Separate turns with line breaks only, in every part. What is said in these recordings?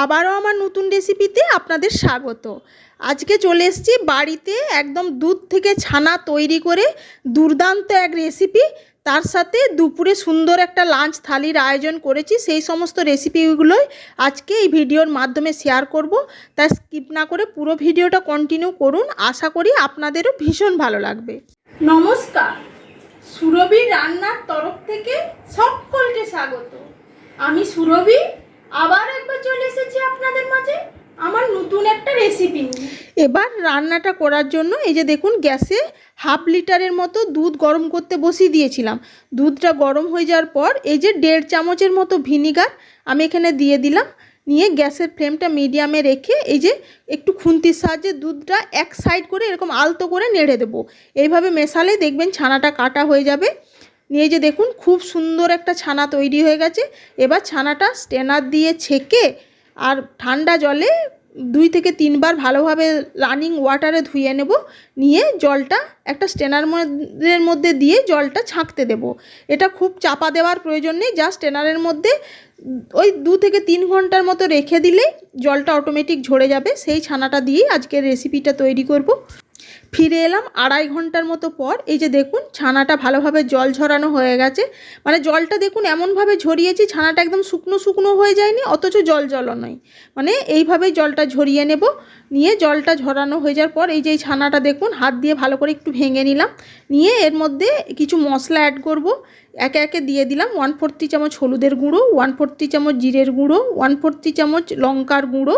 আবারও আমার নতুন রেসিপিতে আপনাদের স্বাগত। আজকে চলে এসেছি বাড়িতে একদম দুধ থেকে ছানা তৈরি করে দুর্দান্ত এক রেসিপি। তার সাথে দুপুরে সুন্দর একটা লাঞ্চ থালির আয়োজন করেছি। সেই সমস্ত রেসিপিগুলোই আজকে এই ভিডিওর মাধ্যমে শেয়ার করব। তাই স্কিপ না করে পুরো ভিডিওটা কন্টিনিউ করুন। আশা করি আপনাদেরও ভীষণ ভালো লাগবে। নমস্কার, সুরভি রান্নার তরফ থেকে সকলকে স্বাগত। আমি সুরভি আবার একবার চলে এসেছি আপনাদের মাঝে আমার নতুন একটা রেসিপি নিয়ে। এবার রান্নাটা করার জন্য এই যে দেখুন, গ্যাসে হাফ লিটারের মতো দুধ গরম করতে বসিয়ে দিয়েছিলাম। দুধটা গরম হয়ে যাওয়ার পর এই যে 1.5 চামচের মতো ভিনিগার আমি এখানে দিয়ে দিলাম। নিয়ে গ্যাসের ফ্লেমটা মিডিয়ামে রেখে এই যে একটু খুন্তির সাহায্যে দুধটা এক সাইড করে এরকম আলতো করে নেড়ে দেবো। এইভাবে মেশালে দেখবেন ছানাটা কাটা হয়ে যাবে। নিয়ে যে দেখুন, খুব সুন্দর একটা ছানা তৈরি হয়ে গেছে। এবার ছানাটা স্ট্রেনার দিয়ে ছেঁকে আর ঠান্ডা জলে 2 থেকে 3 বার ভালোভাবে রানিং ওয়াটারে ধুয়ে নেব। নিয়ে জলটা একটা স্ট্রেনারের মধ্যে দিয়ে জলটা ছাঁকতে দেব। এটা খুব চাপা দেওয়ার প্রয়োজন নেই, জাস্ট স্ট্রেনারের মধ্যে ওই 2 থেকে 3 ঘন্টার মতো রেখে দিলেই জলটা অটোমেটিক ঝরে যাবে। সেই ছানাটা দিয়েই আজকের রেসিপিটা তৈরি করব। ফিরে এলাম 2.5 ঘন্টার মতো পর। এই যে দেখুন, ছানাটা ভালোভাবে জল ঝরানো হয়ে গেছে। মানে জলটা দেখুন এমনভাবে ঝরিয়েছি, ছানাটা একদম শুকনো শুকনো হয়ে যায়নি, অথচ জল জলও নয়। মানে এইভাবেই জলটা ঝরিয়ে নেব। নিয়ে জলটা ঝরানো হয়ে যাওয়ার পর এই যে ছানাটা দেখুন হাত দিয়ে ভালো করে একটু ভেঙে নিলাম। নিয়ে এর মধ্যে কিছু মশলা অ্যাড করব। একে একে দিয়ে দিলাম 1/4 চামচ হলুদের গুঁড়ো, 1/4 চামচ জিরের গুঁড়ো, 1/4 চামচ লঙ্কার গুঁড়ো,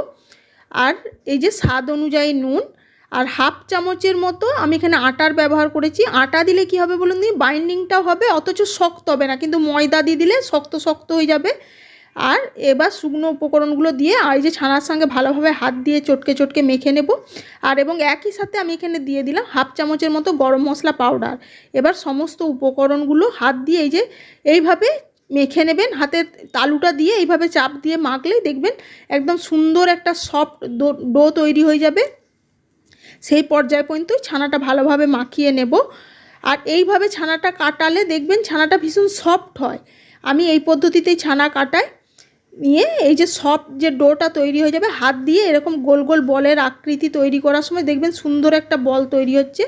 আর এই যে স্বাদ অনুযায়ী নুন, আর হাফ চামচের মতো আমি এখানে আটার ব্যবহার করেছি। আটা দিলে কি হবে বলুন দিই, বাইন্ডিংটাও হবে, অথচ শক্ত হবে না। কিন্তু ময়দা দিয়ে দিলে শক্ত শক্ত হয়ে যাবে। আর এবার শুকনো উপকরণগুলো দিয়ে আর এই যে ছানার সঙ্গে ভালোভাবে হাত দিয়ে চটকে চটকে মেখে নেব। আর এবং একই সাথে আমি এখানে দিয়ে দিলাম হাফ চামচের মতো গরম মশলা পাউডার। এবার সমস্ত উপকরণগুলো হাত দিয়ে এই যে এইভাবে মেখে নেবেন। হাতের তালুটা দিয়ে এইভাবে চাপ দিয়ে মাখলেই দেখবেন একদম সুন্দর একটা সফট ডো তৈরি হয়ে যাবে। সেই পর্যায় পর্যন্ত ছানাটা ভালোভাবে মাখিয়ে নেব। আর এইভাবে ছানাটা কাটালে দেখবেন ছানাটা ভীষণ সফট হয়। আমি এই পদ্ধতিতেই ছানা কাটাই। নিয়ে এই যে সফট যে ডোটা তৈরি হয়ে যাবে, হাত দিয়ে এরকম গোল গোল বলের আকৃতি তৈরি করার সময় দেখবেন সুন্দর একটা বল তৈরি হচ্ছে।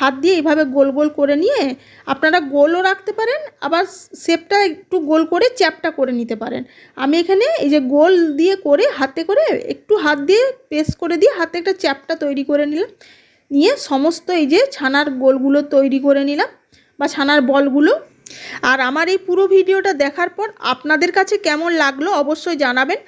হাত দিয়ে এইভাবে গোল গোল করে নিয়ে আপনারা গোলও রাখতে পারেন, আবার শেপটা একটু গোল করে চ্যাপটা করে নিতে পারেন। আমি এখানে এই যে গোল দিয়ে করে হাতে করে একটু হাত দিয়ে প্রেস করে দিয়ে হাতে একটা চ্যাপটা তৈরি করে নিলাম। নিয়ে সমস্ত এই যে ছানার গোলগুলো তৈরি করে নিলাম বা ছানার বলগুলো। আর আমার এই পুরো ভিডিওটা দেখার পর আপনাদের কাছে কেমন লাগলো অবশ্যই জানাবেন।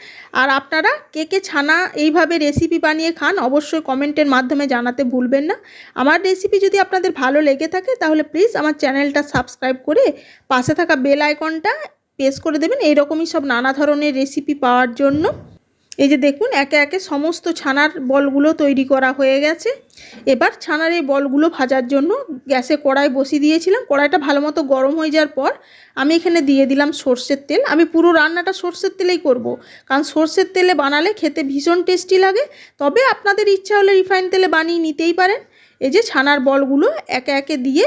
আর আপনারা কে কে ছানা এইভাবে রেসিপি বানিয়ে খান অবশ্যই কমেন্টের মাধ্যমে জানাতে ভুলবেন না। আমার রেসিপি যদি আপনাদের ভালো লেগে থাকে তাহলে প্লিজ আমার চ্যানেলটা সাবস্ক্রাইব করে পাশে থাকা বেল আইকনটা প্রেস করে দেবেন এইরকমই সব নানা ধরনের রেসিপি পাওয়ার জন্য। এই যে দেখুন, একে একে সমস্ত ছানার বলগুলো তৈরি করা হয়ে গেছে। এবার ছানার এই বলগুলো ভাজার জন্য গ্যাসে কড়াই বসিয়ে দিয়েছিলাম। কড়াইটা ভালো মতো গরম হয়ে যাওয়ার পর আমি এখানে দিয়ে দিলাম সর্ষের তেল। আমি পুরো রান্নাটা সর্ষের তেলেই করব, কারণ সর্ষের তেলে বানালে খেতে ভীষণ টেস্টি লাগে। তবে আপনাদের ইচ্ছা হলে রিফাইন তেলে বানিয়ে নিতেই পারেন। এই যে ছানার বলগুলো একে একে দিয়ে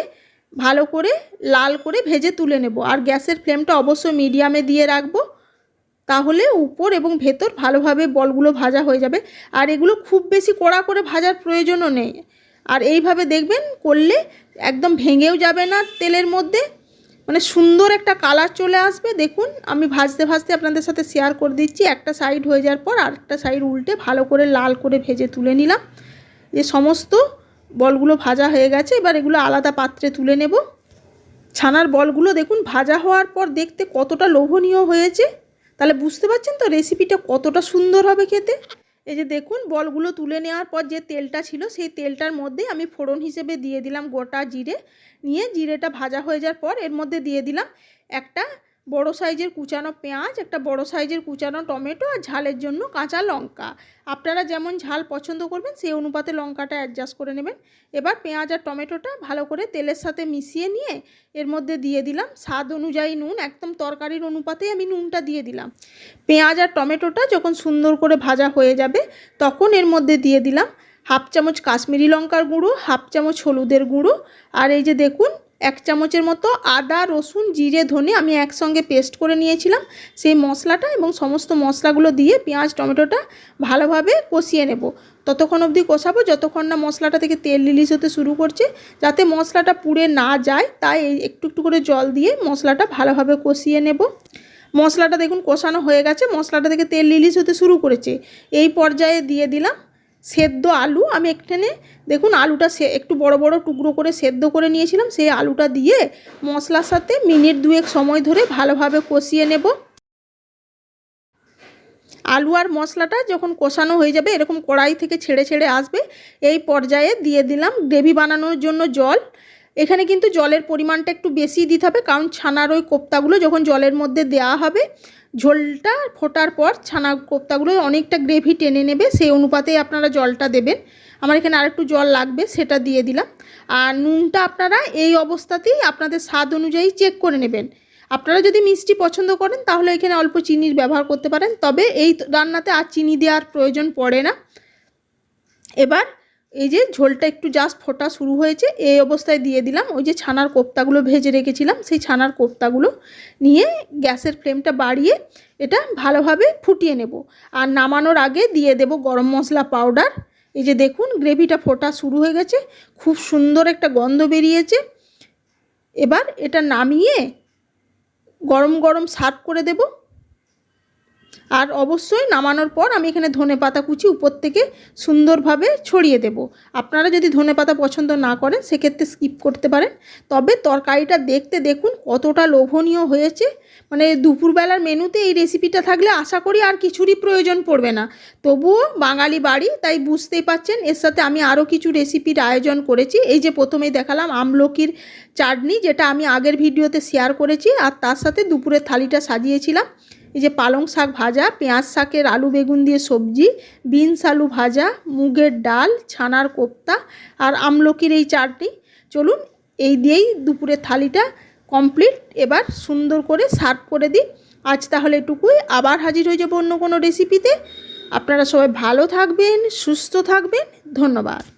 ভালো করে লাল করে ভেজে তুলে নেব। আর গ্যাসের ফ্লেমটা অবশ্যই মিডিয়ামে দিয়ে রাখবো, তাহলে উপর এবং ভেতর ভালোভাবে বলগুলো ভাজা হয়ে যাবে। আর এগুলো খুব বেশি কড়া করে ভাজার প্রয়োজনও নেই। আর এইভাবে দেখবেন করলে একদম ভেঙেও যাবে না তেলের মধ্যে, মানে সুন্দর একটা কালার চলে আসবে। দেখুন আমি ভাজতে ভাজতে আপনাদের সাথে শেয়ার করে দিচ্ছি। একটা সাইড হয়ে যাওয়ার পর আরেকটা সাইড উল্টে ভালো করে লাল করে ভেজে তুলে নিলাম। যে সমস্ত বলগুলো ভাজা হয়ে গেছে, এবার এগুলো আলাদা পাত্রে তুলে নেব। ছানার বলগুলো দেখুন ভাজা হওয়ার পর দেখতে কতটা লোভনীয় হয়েছে, তাহলে বুঝতে পারছেন তো রেসিপিটা কতটা সুন্দর হবে খেতে। এই যে দেখুন, বলগুলো তুলে নেওয়ার পর যে তেলটা ছিল সেই তেলটার মধ্যে আমি ফোড়ন হিসেবে দিয়ে দিলাম গোটা জিরে। নিয়ে জিরেটা ভাজা হয়ে যাওয়ার পর এর মধ্যে দিয়ে দিলাম একটা বড় সাইজের কুচানো পেঁয়াজ, একটা বড় সাইজের কুচানো টমেটো, আর ঝালের জন্য কাঁচা লঙ্কা। আপনারা যেমন ঝাল পছন্দ করবেন সেই অনুপাতে লঙ্কাটা অ্যাডজাস্ট করে নেবেন। এবার পেঁয়াজ আর টমেটোটা ভালো করে তেলের সাথে মিশিয়ে নিয়ে এর মধ্যে দিয়ে দিলাম স্বাদ অনুযায়ী নুন। একদম তরকারির অনুপাতেই আমি নুনটা দিয়ে দিলাম। পেঁয়াজ আর টমেটোটা যখন সুন্দর করে ভাজা হয়ে যাবে তখন এর মধ্যে দিয়ে দিলাম হাফ চামচ কাশ্মীরি লঙ্কার গুঁড়ো, হাফ চামচ হলুদের গুঁড়ো, আর এই যে দেখুন 1 চামচের মতো আদা রসুন জিরে ধনে আমি একসঙ্গে পেস্ট করে নিয়েছিলাম, সেই মশলাটা এবং সমস্ত মশলাগুলো দিয়ে পেঁয়াজ টমেটোটা ভালোভাবে কষিয়ে নেব। ততক্ষণ অবধি কষাবো যতক্ষণ না মশলাটা থেকে তেল রিলিজ হতে শুরু করছে। যাতে মশলাটা পুড়ে না যায় তাই একটু একটু করে জল দিয়ে মশলাটা ভালোভাবে কষিয়ে নেব। মশলাটা দেখুন কষানো হয়ে গেছে, মশলাটা থেকে তেল রিলিজ হতে শুরু করেছে। এই পর্যায়ে দিয়ে দিলাম সেদ্ধ আলু। আমি এখানে দেখুন আলুটা একটু বড় বড় টুকরো করে সেদ্ধ করে নিয়েছিলাম, সেই আলুটা দিয়ে মশলার সাথে মিনিট 2 সময় ধরে ভালোভাবে কষিয়ে নেব। আলু আর মশলাটা যখন কষানো হয়ে যাবে, এরকম কড়াই থেকে ছেড়ে ছেড়ে আসবে, এই পর্যায়ে দিয়ে দিলাম গ্রেভি বানানোর জন্য জল। এখানে কিন্তু জলের পরিমাণটা একটু বেশি দিতে হবে, কারণ ছানার ওই কোপ্তাগুলো যখন জলের মধ্যে দেওয়া হবে, ঝোলটা ফোটার পর ছানা কোপ্তাগুলো অনেকটা গ্রেভি টেনে নেবে, সেই অনুপাতেই আপনারা জলটা দেবেন। আমার এখানে আরেকটু জল লাগবে, সেটা দিয়ে দিলাম। আর নুনটা আপনারা এই অবস্থাতেই আপনাদের স্বাদ অনুযায়ী চেক করে নেবেন। আপনারা যদি মিষ্টি পছন্দ করেন তাহলে এখানে অল্প চিনির ব্যবহার করতে পারেন, তবে এই রান্নাতে আর চিনি দেওয়ার প্রয়োজন পড়ে না। এবার এই যে ঝোলটা একটু জাস্ট ফোটা শুরু হয়েছে, এই অবস্থায় দিয়ে দিলাম ওই যে ছানার কোপ্তাগুলো ভেজে রেখেছিলাম, সেই ছানার কোপ্তাগুলো নিয়ে গ্যাসের ফ্লেমটা বাড়িয়ে এটা ভালোভাবে ফুটিয়ে নেব। আর নামানোর আগে দিয়ে দেব গরম মশলা পাউডার। এই যে দেখুন গ্রেভিটা ফোটা শুরু হয়ে গেছে, খুব সুন্দর একটা গন্ধ বেরিয়েছে। এবার এটা নামিয়ে গরম গরম সার্ভ করে দেব। আর অবশ্যই নামানোর পর আমি এখানে ধনেপাতা কুচি উপর থেকে সুন্দরভাবে ছড়িয়ে দেব। আপনারা যদি ধনেপাতা পছন্দ না করেন সেক্ষেত্রে স্কিপ করতে পারেন। তবে তরকারিটা দেখতে দেখুন কতটা লোভনীয় হয়েছে, মানে দুপুরবেলার মেনুতে এই রেসিপিটা থাকলে আশা করি আর কিছুরই প্রয়োজন পড়বে না। তবুও বাঙালি বাড়ি তাই বুঝতেই পাচ্ছেন, এর সাথে আমি আরও কিছু রেসিপির আয়োজন করেছি। এই যে প্রথমেই দেখালাম আমলকির চাটনি, যেটা আমি আগের ভিডিওতে শেয়ার করেছি, আর তার সাথে দুপুরের থালিটা সাজিয়েছিলাম এই যে পালং শাক ভাজা, পেঁয়াজ শাকের আলু বেগুন দিয়ে সবজি, বিনস আলু ভাজা, মুগের ডাল, ছানার কোপ্তা আর আমলকির এই চাটনি। চলুন এই দিয়েই দুপুরের থালিটা কমপ্লিট। এবার সুন্দর করে সার্ভ করে দিই। আজ তাহলে এটুকুই, আবার হাজির হয়ে যাব অন্য কোনো রেসিপিতে। আপনারা সবাই ভালো থাকবেন, সুস্থ থাকবেন, ধন্যবাদ।